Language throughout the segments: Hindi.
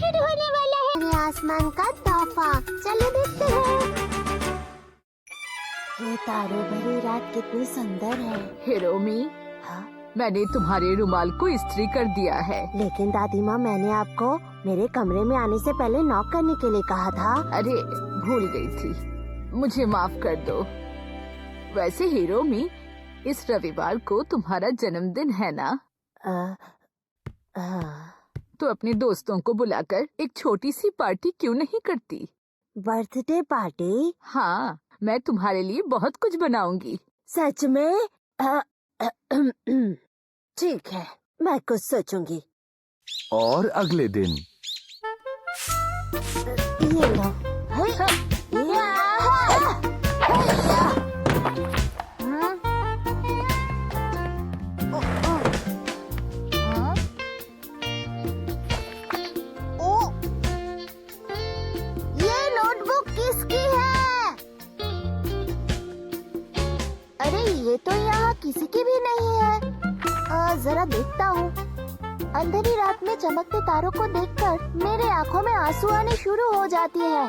शुरू होने वाला है। ये आसमान का तोहफा, चलो देखते हैं। ये तारों भरी रात कितनी सुंदर है। हिरोमी, हाँ? मैंने तुम्हारे रुमाल को इस्त्री कर दिया है। लेकिन दादी माँ, मैंने आपको मेरे कमरे में आने से पहले नॉक करने के लिए कहा था। अरे भूल गई थी, मुझे माफ कर दो। वैसे हिरोमी, इस रविवार को तुम्हारा जन्मदिन है ना? तो अपने दोस्तों को बुलाकर एक छोटी सी पार्टी क्यों नहीं करती? Birthday party? हाँ, मैं तुम्हारे लिए बहुत कुछ बनाऊंगी। सच में? ठीक है, मैं कुछ सोचूंगी। और अगले दिन ये लो। ये नोटबुक किसकी है? अरे ये तो यहाँ किसी की भी नहीं है। जरा देखता हूँ। अंधेरी रात में चमकते तारों को देखकर मेरे आँखों में आंसू आने शुरू हो जाती है।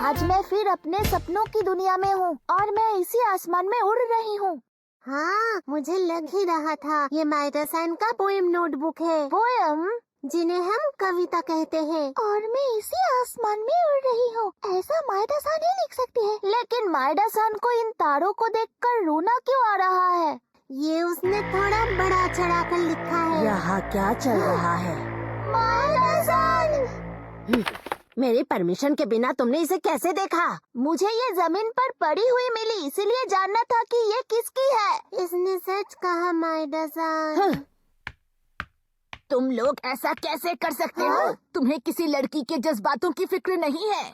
आज मैं फिर अपने सपनों की दुनिया में हूँ और मैं इसी आसमान में उड़ रही हूँ। हाँ, मुझे लग ही रहा था ये माइडा-सान का पोएम नोटबुक है। पोएम जिन्हें हम कविता कहते हैं। और मैं इसी आसमान में उड़ रही हूँ। ऐसा माइडा-सान ही लिख सकती है। लेकिन माइडा-सान को इन तारों को देखकर रोना क्यों आ रहा है? ये उसने थोड़ा बड़ा चढ़ा कर लिखा है। यहाँ क्या चल रहा है? माइडा-सान! मेरी परमिशन के बिना तुमने इसे कैसे देखा? मुझे ये जमीन पर पड़ी हुई मिली, इसलिए जानना था कि ये किसकी है। इसने सच कहा माइडा-सान। तुम लोग ऐसा कैसे कर सकते हो? तुम्हें किसी लड़की के जज्बातों की फिक्र नहीं है?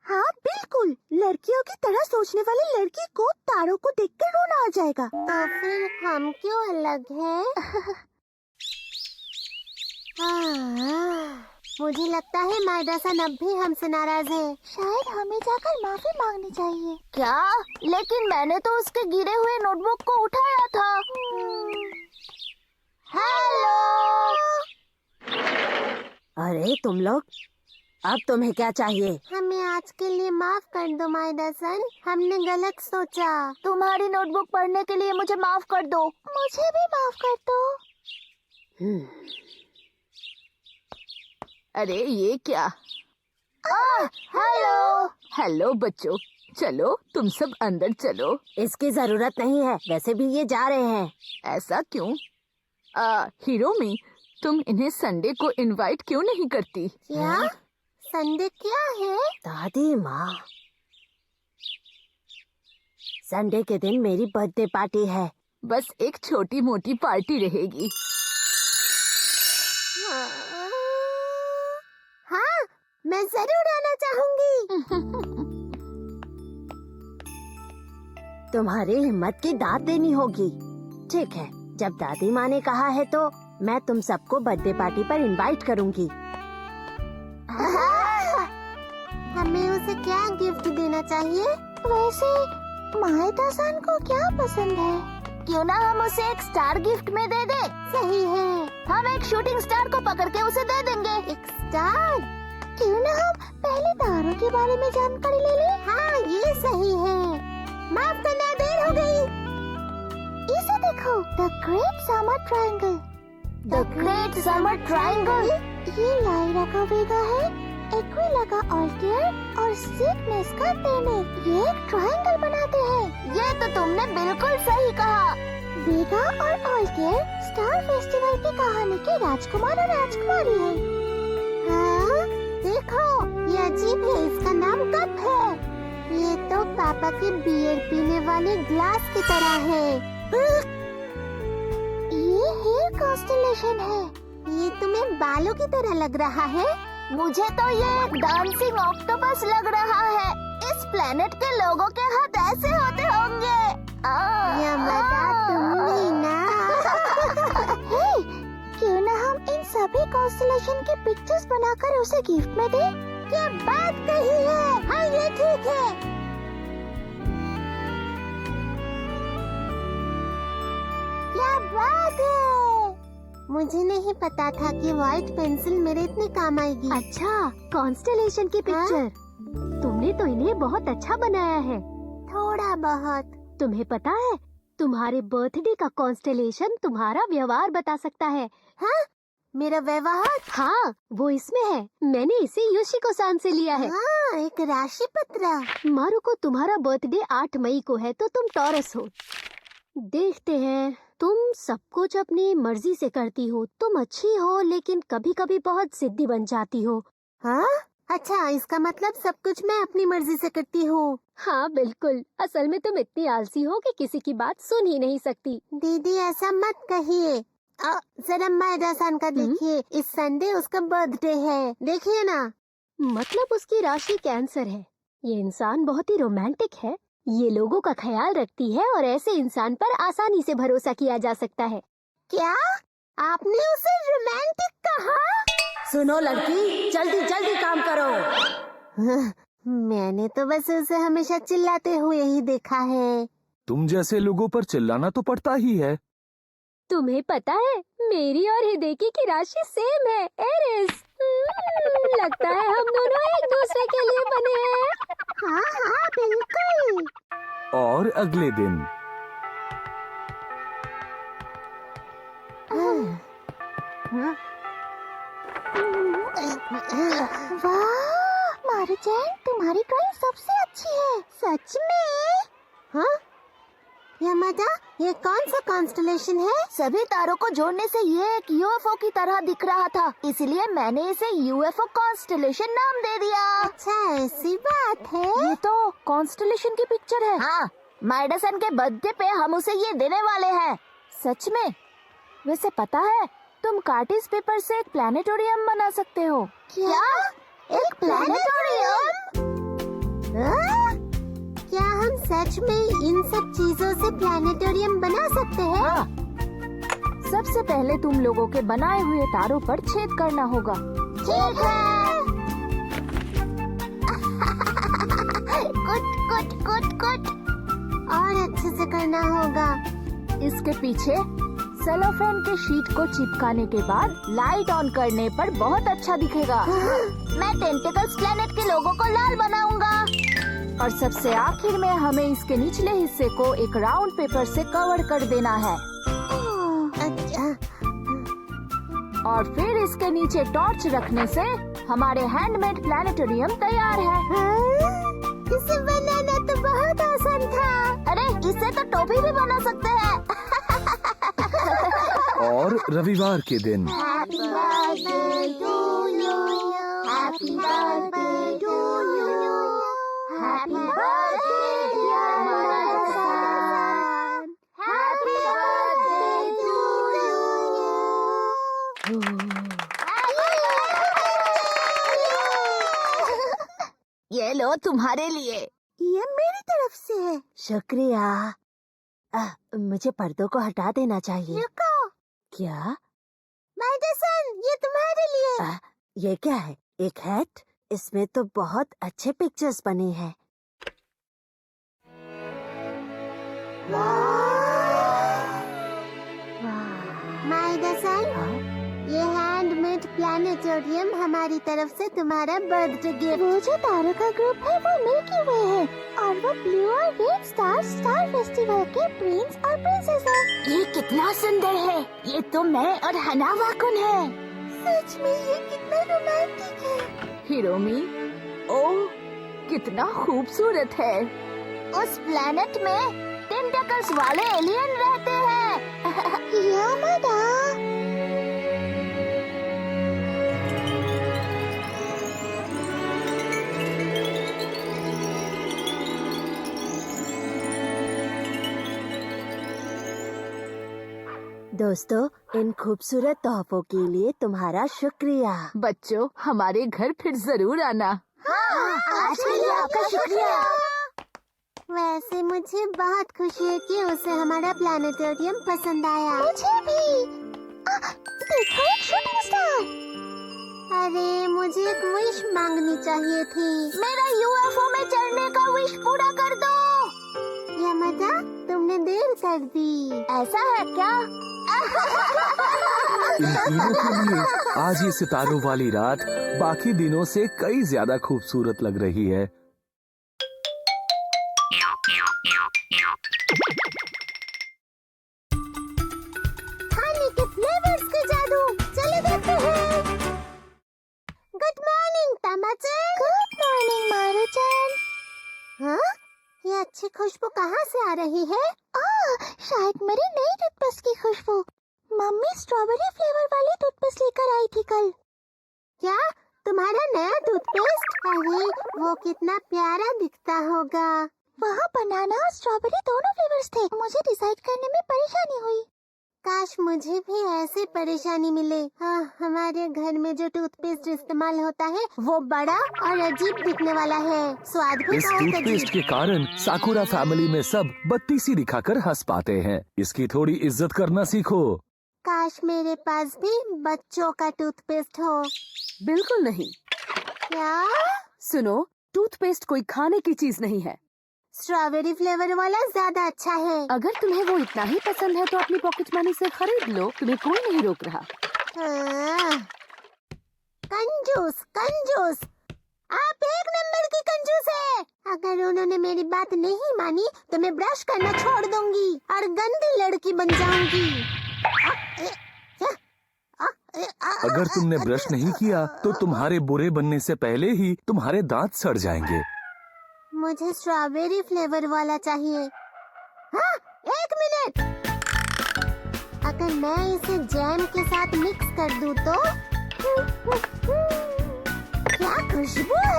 हाँ बिल्कुल, लड़कियों की तरह सोचने वाली लड़की को तारों को देखकर रोना आ जाएगा। तो फिर हम क्यों अलग हैं? मुझे लगता है माइडा-सान अब भी हमसे नाराज है। शायद हमें जाकर माफी मांगनी चाहिए। क्या? लेकिन मैंने तो उसके गिरे हुए नोटबुक को उठाया था। हेलो! अरे तुम लोग, अब तुम्हें क्या चाहिए? हमें आज के लिए माफ कर दो माइडा-सान, हमने गलत सोचा। तुम्हारी नोटबुक पढ़ने के लिए मुझे माफ कर दो। मुझे भी माफ कर दो। अरे ये क्या? हेलो! हेलो बच्चों, चलो तुम सब अंदर चलो। इसकी जरूरत नहीं है, वैसे भी ये जा रहे हैं। ऐसा क्यों? हिरोमी, तुम इन्हें संडे को इनवाइट क्यों नहीं करती? क्या? संडे क्या है? दादी माँ, संडे के दिन मेरी बर्थडे पार्टी है। बस एक छोटी मोटी पार्टी रहेगी। हाँ, मैं जरूर आना चाहूंगी। तुम्हारी हिम्मत की दाद देनी होगी। ठीक है, जब दादी माँ ने कहा है तो मैं तुम सबको बर्थडे पार्टी पर इनवाइट करूंगी। हमें उसे क्या गिफ्ट देना चाहिए? वैसे माइडा-सान को क्या पसंद है? क्यों ना हम उसे एक स्टार गिफ्ट में दे दे? सही है, हम एक शूटिंग स्टार को पकड़ के उसे दे देंगे। एक स्टार? क्यों ना हम पहले तारों के बारे में जानकारी ले लें? हाँ, ये सही है। माफ करना, देर हो गई। इसे देखो, the great summer triangle. The great summer triangle? ये लाइरा का वेगा है, एक्विला का ऑल्टियर और सिग्नेस का टेनेट। ये एक ट्रायंगल बनाते हैं। ये तो तुमने बिल्कुल सही कहा। वेगा और ऑल्टियर स्टार फेस्टिवल की कहानी के राजकुमार और राजकुमारी है। हाँ, देखो, ये अजीब है, इसका नाम कप है। ये तो पापा के बियर पीने वाले ग्लास की तरह है। ये हेयर कॉन्स्टेलेशन है। ये तुम्हें बालों की तरह लग रहा है? मुझे तो ये एक डांसिंग ऑक्टोपस लग रहा है। इस प्लेनेट के लोगों के हाथ ऐसे होते होंगे। ये मजाक तुमने ना। हे, क्यों ना हम इन सभी कॉन्स्टेलेशन की पिक्चर्स बनाकर उसे गिफ्ट में दें? क्या बात कही है? हाँ, ये ठीक है। क्या बात है? मुझे नहीं पता था कि व्हाइट पेंसिल मेरे इतने काम आएगी। अच्छा, कॉन्स्टेलेशन की पिक्चर। तुमने तो इन्हें बहुत अच्छा बनाया है। थोड़ा बहुत। तुम्हें पता है, तुम्हारे बर्थडे का कॉन्स्टेलेशन तुम्हारा व्यवहार बता सकता है। हाँ, मेरा व्यवहार। हाँ, वो इसमें है। मैंने इसे योशिको-सान से लिया है। हाँ, एक राशि पत्र। मारू को तुम्हारा बर्थडे 8 मई को है, तो तुम टॉरस हो। देखते हैं। तुम सब कुछ अपनी मर्जी से करती हो। तुम अच्छी हो, लेकिन कभी कभी बहुत जिद्दी बन जाती हो। हाँ? अच्छा, इसका मतलब सब कुछ मैं अपनी मर्जी से करती हूँ। हाँ बिल्कुल। असल में तुम इतनी आलसी हो कि किसी की बात सुन ही नहीं सकती। दीदी ऐसा मत कहिए। जरा मायदा-सान का देखिए। इस संडे उसका बर्थडे है, देखिए ना। मतलब उसकी राशि कैंसर है। ये इंसान बहुत ही रोमांटिक है। ये लोगों का ख्याल रखती है और ऐसे इंसान पर आसानी से भरोसा किया जा सकता है। क्या आपने उसे रोमांटिक कहा? सुनो लड़की, जल्दी जल्दी काम करो। मैंने तो बस उसे हमेशा चिल्लाते हुए ही देखा है। तुम जैसे लोगों पर चिल्लाना तो पड़ता ही है। तुम्हें पता है, मेरी और हिदेकी की राशि सेम है, एरिस। लगता है हम दोनों एक दूसरे के लिए बने हैं। हाँ हाँ बिल्कुल। और अगले दिन वाह मारू-चैन, तुम्हारी ड्राइंग सबसे अच्छी है। सच में? हाँ? यमदा, ये कौन सा कॉन्स्टेलेशन है? सभी तारों को जोड़ने से ये एक यूएफओ की तरह दिख रहा था, इसलिए मैंने इसे यूएफओ कॉन्स्टेलेशन नाम दे दिया। अच्छा, ऐसी बात है। ये तो कॉन्स्टेलेशन की पिक्चर है। हाँ, माइडा-सन के बर्थडे पे हम उसे ये देने वाले हैं। सच में? वैसे पता है, तुम कार्टिस पेपर से एक प्लानिटोरियम बना सकते हो। क्या? एक प्लानिटोरियम? क्या हम सच में इन सब चीजों से प्लानिटोरियम बना सकते हैं? हाँ। सबसे पहले तुम लोगों के बनाए हुए तारों पर छेद करना होगा। ठीक है। कुट कुट कुट कुट। और अच्छे से करना होगा। इसके पीछे सेलोफेन के शीट को चिपकाने के बाद लाइट ऑन करने पर बहुत अच्छा दिखेगा। मैं टेंटिकल्स प्लेनेट के लोगों को लाल बनाऊंगा। और सबसे आखिर में हमें इसके निचले हिस्से को एक राउंड पेपर से कवर कर देना है। अच्छा। और फिर इसके नीचे टॉर्च रखने से हमारे हैंडमेड प्लानिटोरियम तैयार है। इसे बनाना तो बहुत आसान था। अरे, इससे तो टोपी भी बना सकते हैं। और रविवार के दिन Happy birthday to you. Happy birthday to you. Happy birthday dear Mother-san. Happy birthday to you. ये लो तुम्हारे लिए। ये मेरी तरफ से है। शुक्रिया। मुझे पर्दों को हटा देना चाहिए। रुको, क्या? माइडा-सन, ये तुम्हारे लिए। ये क्या है? एक हैट? इसमें तो बहुत अच्छे पिक्चर्स बने हैं। माइडा-सन, ये हैंडमेड प्लानिटोरियम हमारी तरफ से तुम्हारा बर्थडे गिफ्ट। वो जो तारों का ग्रुप है वो मिल्की वे है, और वो ब्लू और रेड स्टार फेस्टिवल के प्रिंस और प्रिंसेस है। ये कितना सुंदर है। ये तो मैं और हनावा कुन है। सच में ये कितना रोमांटिक है। हिरोमी, ओह कितना खूबसूरत है। उस प्लेनेट में टेंटिकल्स वाले एलियन रहते हैं। यामादा। दोस्तों, इन खूबसूरत तोहफों के लिए तुम्हारा शुक्रिया। बच्चों, हमारे घर फिर जरूर आना। आज के लिए आपका शुक्रिया। वैसे मुझे बहुत खुशी है कि उसे हमारा प्लानिटोरियम पसंद आया। मुझे भी। देखो, एक शूटिंग स्टार। अरे, मुझे एक विश मांगनी चाहिए थी। मेरा यूएफओ में चढ़ने का विश पूरा कर दो। यामादा, तुमने देर कर दी। ऐसा है क्या? इन तीनों के लिए आज ये सितारों वाली रात बाकी दिनों से कई ज्यादा खूबसूरत लग रही है। खाने के फ्लेवर्स के जादू, चले देखते हैं। Good morning Tamachan. Good morning Maruchan. हाँ, ये अच्छी खुशबू कहाँ से आ रही है? शायद मेरी नई टूथपेस्ट की खुशबू। मम्मी स्ट्रॉबेरी फ्लेवर वाली टूथपेस्ट लेकर आई थी कल। क्या तुम्हारा नया टूथपेस्ट? अरे वो कितना प्यारा दिखता होगा। वहाँ बनाना और स्ट्रॉबेरी दोनों फ्लेवर्स थे। मुझे डिसाइड करने में परेशानी हुई। काश मुझे भी ऐसी परेशानी मिले। हाँ, हमारे घर में जो टूथपेस्ट इस्तेमाल होता है वो बड़ा और अजीब दिखने वाला है। स्वाद भी इस बहुत टूथपेस्ट अजीब। के कारण साकुरा फैमिली में सब बत्ती सी दिखाकर हंस पाते हैं। इसकी थोड़ी इज्जत करना सीखो। काश मेरे पास भी बच्चों का टूथपेस्ट हो। बिल्कुल नहीं। क्या? सुनो, टूथपेस्ट कोई खाने की चीज नहीं है। स्ट्रॉबेरी फ्लेवर वाला ज्यादा अच्छा है। अगर तुम्हें वो इतना ही पसंद है तो अपनी पॉकेट मनी से खरीद लो, तुम्हें कोई नहीं रोक रहा। कंजूस कंजूस, आप एक नंबर की कंजूस है। अगर उन्होंने मेरी बात नहीं मानी तो मैं ब्रश करना छोड़ दूंगी और गंदी लड़की बन जाऊंगी। अगर तुमने ब्रश नहीं किया तो तुम्हारे बुरे बनने से पहले ही तुम्हारे दांत सड़ जाएंगे। मुझे स्ट्रॉबेरी फ्लेवर वाला चाहिए। हाँ, एक मिनट। अगर मैं इसे जैम के साथ मिक्स कर दूं तो क्या खुशबू है।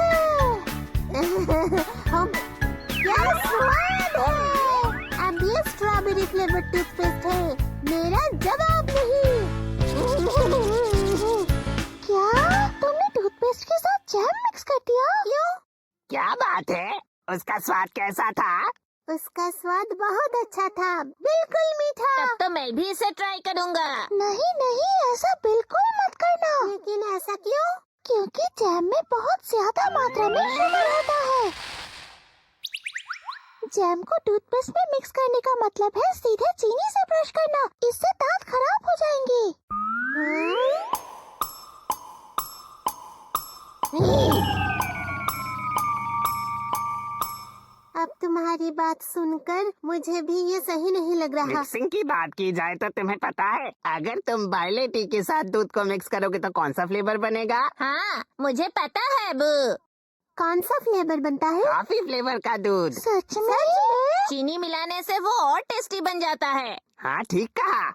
क्या स्वाद है। अब ये स्ट्रॉबेरी फ्लेवर टूथपेस्ट है, मेरा जवाब नहीं। क्या तुमने टूथपेस्ट के साथ जैम मिक्स कर दिया? क्यों? क्या बात है? उसका स्वाद कैसा था? उसका स्वाद बहुत अच्छा था, बिल्कुल मीठा। तब तो मैं भी इसे ट्राई करूँगा। नहीं नहीं, ऐसा बिल्कुल मत करना। लेकिन ऐसा क्यों? क्योंकि जैम में बहुत ज्यादा मात्रा में शुगर होता है। जैम को टूथपेस्ट में मिक्स करने का मतलब है सीधे चीनी से ब्रश करना। इससे दांत खराब हो जाएंगे। अब तुम्हारी बात सुनकर मुझे भी ये सही नहीं लग रहा। मिक्सिंग की बात की जाए तो तुम्हें पता है, अगर तुम बार्ले टी के साथ दूध को मिक्स करोगे तो कौन सा फ्लेवर बनेगा? हाँ, मुझे पता है बू। कौन सा फ्लेवर बनता है? कॉफी फ्लेवर का दूध। सच में? चीनी मिलाने से वो और टेस्टी बन जाता है। हाँ, ठीक कहा।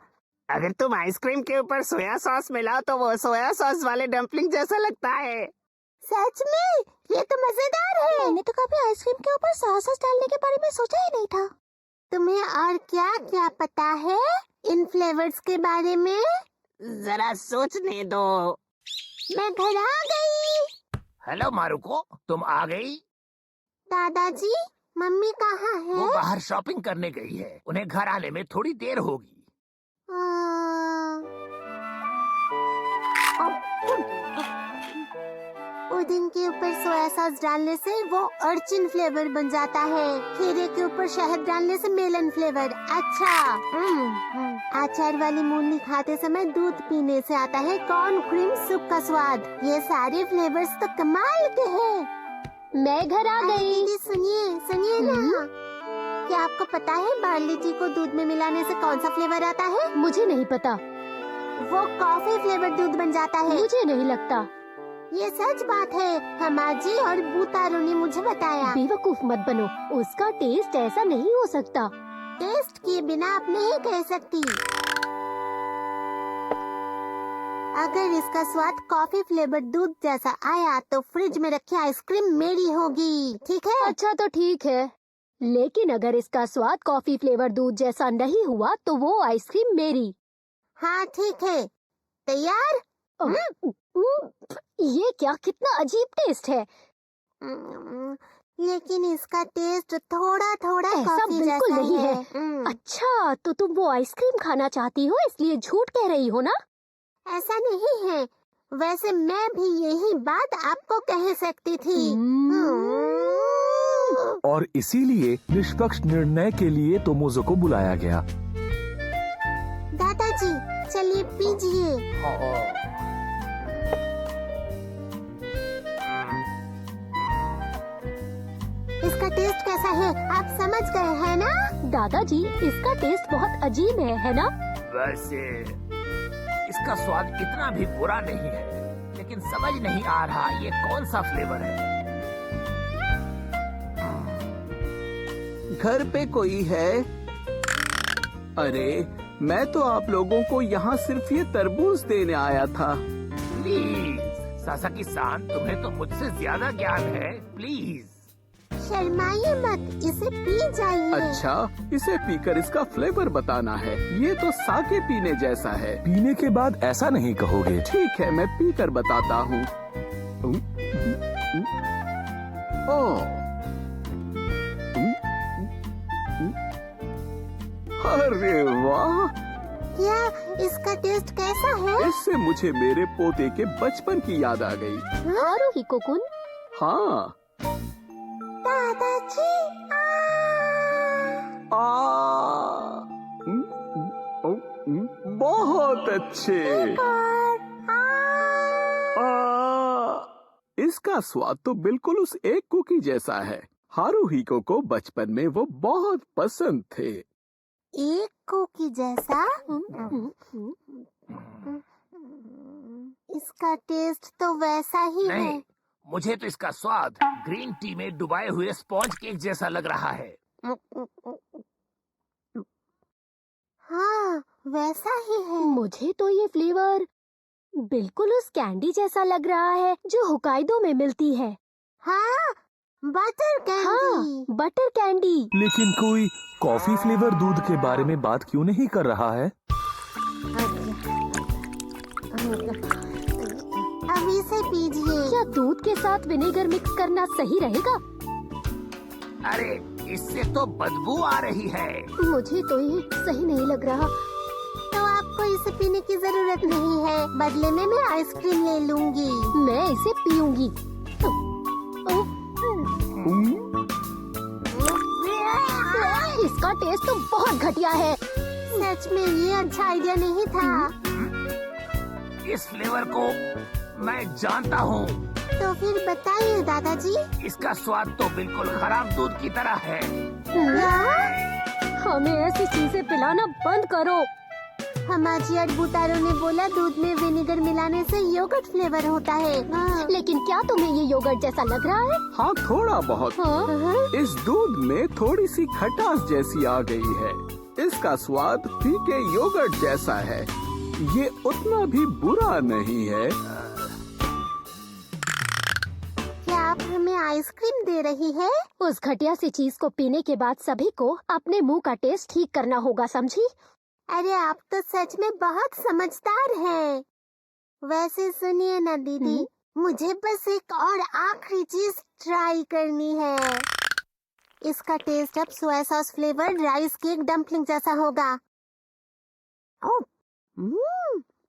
अगर तुम आइसक्रीम के ऊपर सोया सॉस मिलाओ तो वो सोया सॉस वाले डम्पलिंग जैसा लगता है। सच में? ये तो मजेदार है। मैंने तो कभी आइसक्रीम के ऊपर सॉस डालने के बारे में सोचा ही नहीं था। तुम्हें और क्या क्या पता है इन फ्लेवर्स के बारे में? जरा सोचने दो। मैं घर आ गई। हेलो मारुको, तुम आ गई? दादाजी, मम्मी कहाँ है? वो बाहर शॉपिंग करने गई है, उन्हें घर आने में थोड़ी देर होगी। पुडिंग के ऊपर सोया सॉस डालने से वो अर्चिन फ्लेवर बन जाता है। खीरे के ऊपर शहद डालने से मेलन फ्लेवर। अच्छा। अचार वाली मूली खाते समय दूध पीने से आता है कॉर्न क्रीम सूप का स्वाद। ये सारे फ्लेवर्स तो कमाल के हैं। मैं घर आ अरे गई। दीदी सुनिए सुनिए ना, क्या आपको पता है बार्ली टी को दूध में मिलाने से कौन सा फ्लेवर आता है? मुझे नहीं पता। वो कॉफी फ्लेवर दूध बन जाता है। मुझे नहीं लगता। ये सच बात है, हमाजी और बूतारू ने मुझे बताया। बेवकूफ मत बनो, उसका टेस्ट ऐसा नहीं हो सकता। टेस्ट किए बिना आप नहीं कह सकती। अगर इसका स्वाद कॉफी फ्लेवर दूध जैसा आया तो फ्रिज में रखी आइसक्रीम मेरी होगी, ठीक है? अच्छा तो ठीक है, लेकिन अगर इसका स्वाद कॉफी फ्लेवर दूध जैसा नहीं हुआ तो वो आइसक्रीम मेरी। हाँ ठीक है, तैयार? ये क्या, कितना अजीब टेस्ट है। लेकिन इसका टेस्ट थोड़ा थोड़ा ऐसा कॉफी बिल्कुल जैसा नहीं है। है। अच्छा, तो तुम वो आइसक्रीम खाना चाहती हो इसलिए झूठ कह रही हो ना? ऐसा नहीं है, वैसे मैं भी यही बात आपको कह सकती थी। और इसीलिए निष्पक्ष निर्णय के लिए तोमोज़ो को बुलाया गया। दादाजी, चलिए पीजिए। इसका टेस्ट कैसा है आप समझ गए हैं ना? दादाजी, इसका टेस्ट बहुत अजीब है ना? वैसे इसका स्वाद इतना भी बुरा नहीं है, लेकिन समझ नहीं आ रहा ये कौन सा फ्लेवर है। घर पे कोई है? अरे मैं तो आप लोगों को यहाँ सिर्फ ये तरबूज देने आया था। प्लीज सासाकी-सान, तुम्हें तो मुझसे ज्यादा ज्ञान है। प्लीज शर्माइए मत, इसे पी जाइए। अच्छा, इसे पीकर इसका फ्लेवर बताना है। ये तो साके पीने जैसा है। पीने के बाद ऐसा नहीं कहोगे। ठीक है, मैं पीकर बताता हूँ। ओह, अरे वाह! क्या इसका टेस्ट कैसा है? इससे मुझे मेरे पोते के बचपन की याद आ गई। हारुहिको-कुन, हाँ। दादाजी, बहुत अच्छे। इसका स्वाद तो बिल्कुल उस एक कुकी जैसा है। हारुहिको को बचपन में वो बहुत पसंद थे। एक कुकी जैसा? इसका टेस्ट तो वैसा ही है। नहीं, मुझे तो इसका स्वाद ग्रीन टी में डुबाए हुए स्पॉन्ज केक जैसा लग रहा है। हाँ, वैसा ही है। मुझे तो ये फ्लेवर बिल्कुल उस कैंडी जैसा लग रहा है जो होकाइडो में मिलती है। हाँ, बटर कैंडी। हाँ, बटर कैंडी। लेकिन कोई कॉफी फ्लेवर दूध के बारे में बात क्यों नहीं कर रहा है? अब इसे पीजिए। क्या दूध के साथ विनेगर मिक्स करना सही रहेगा? अरे इससे तो बदबू आ रही है। मुझे तो ये सही नहीं लग रहा। तो आपको इसे पीने की जरूरत नहीं है। बदले में मैं आइसक्रीम ले लूंगी। मैं इसे पीऊंगी। इसका टेस्ट तो बहुत घटिया है। सच में ये अच्छा आइडिया नहीं था। इस फ्लेवर को मैं जानता हूँ। तो फिर बताइए दादाजी। इसका स्वाद तो बिल्कुल खराब दूध की तरह है। हमें ऐसी चीजें पिलाना बंद करो। हमारी अडबुटारो ने बोला दूध में विनेगर मिलाने से योगर्ट फ्लेवर होता है। लेकिन क्या तुम्हें ये योगर्ट जैसा लग रहा है? हाँ, थोड़ा बहुत। हाँ? इस दूध में थोड़ी सी खटास जैसी आ गई है। इसका स्वाद फीके योगर्ट जैसा है। ये उतना भी बुरा नहीं है। क्या आप हमें आइसक्रीम दे रही है? उस घटिया सी चीज को पीने के बाद सभी को अपने मुंह का टेस्ट ठीक करना होगा, समझी? अरे आप तो सच में बहुत समझदार हैं। वैसे सुनिए ना दीदी, मुझे बस एक और आखिरी चीज ट्राई करनी है। इसका टेस्ट अब soya sauce flavoured rice cake dumpling जैसा होगा।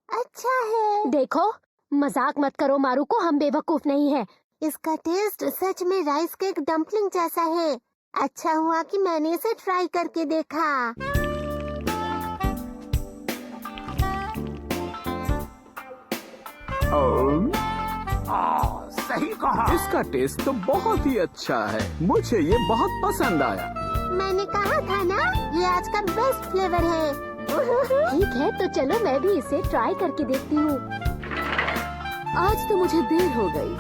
अच्छा है। देखो, मजाक मत करो मारुको, हम बेवकूफ नहीं है। इसका टेस्ट सच में राइस केक डम्पलिंग जैसा है। अच्छा हुआ कि मैंने इसे ट्राई करके देखा। सही कहा। इसका टेस्ट तो बहुत ही अच्छा है। मुझे ये बहुत पसंद आया। मैंने कहा था ना, ये आज का बेस्ट फ्लेवर है। ठीक है, तो चलो मैं भी इसे ट्राई करके देखती हूँ। आज तो मुझे देर हो गई।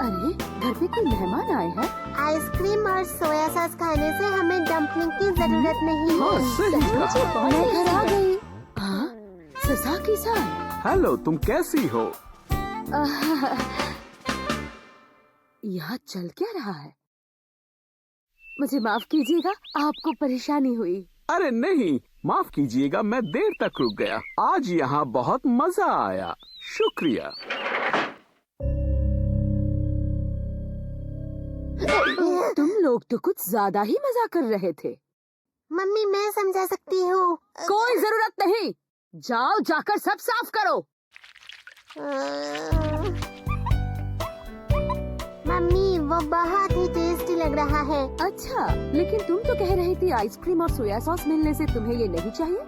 अरे, घर पे कोई मेहमान आए हैं। आइसक्रीम और सोया सॉस खाने से हमें डम्पलिंग की जरूरत नहीं हाँ, है। सही कहा। मैं घर आ गई। हाँ, सासाकी-सान। हेलो, तुम कैसी हो? यहाँ चल क्या रहा है? मुझे माफ कीजिएगा, आपको परेशानी हुई। अरे नहीं, माफ कीजिएगा, मैं देर तक रुक गया। आज यहाँ बहुत मजा आया। शुक्रिया। तुम लोग तो कुछ ज्यादा ही मजा कर रहे थे। मम्मी, मैं समझा सकती हूँ। कोई जरूरत नहीं। जाओ, जाकर सब साफ करो। मम्मी, वो बहुत ही टेस्टी लग रहा है। अच्छा, लेकिन तुम तो कह रही थी आइसक्रीम और सोया सॉस मिलने से तुम्हें ये नहीं चाहिए।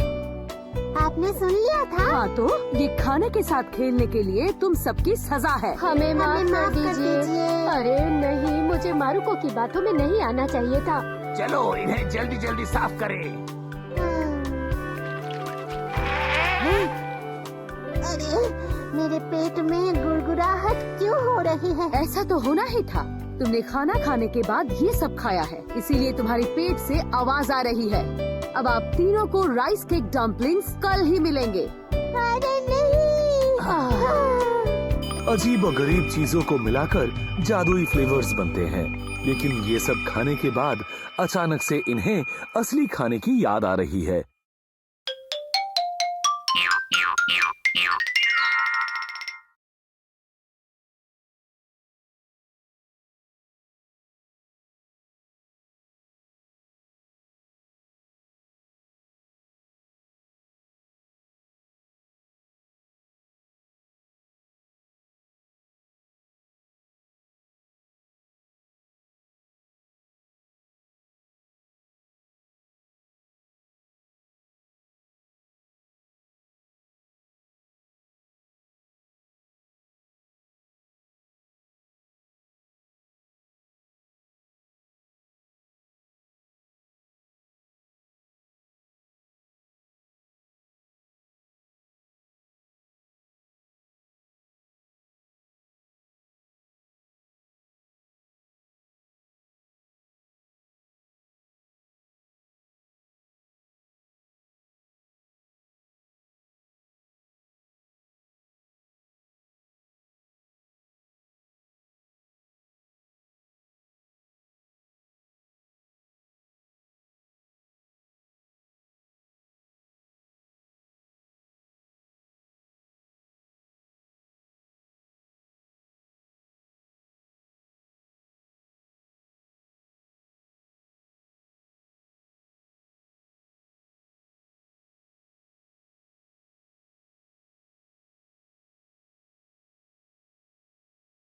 आपने सुन लिया था? हाँ तो ये खाने के साथ खेलने के लिए तुम सबकी सजा है। हमें माफ कर माफ कर दीजिए। दीजिए। अरे नहीं, मुझे मारुको की बातों में नहीं आना चाहिए था। चलो इन्हें जल्दी जल्दी साफ करें। अरे मेरे पेट में गुड़गुड़ाहट क्यों हो रही है? ऐसा तो होना ही था। तुमने खाना खाने के बाद ये सब खाया है, इसीलिए तुम्हारी पेट से आवाज आ रही है। अब आप तीनों को राइस केक डम्पलिंग्स कल ही मिलेंगे। अरे नहीं। अजीब और गरीब चीजों को मिलाकर जादुई फ्लेवर्स बनते हैं, लेकिन ये सब खाने के बाद अचानक से इन्हें असली खाने की याद आ रही है।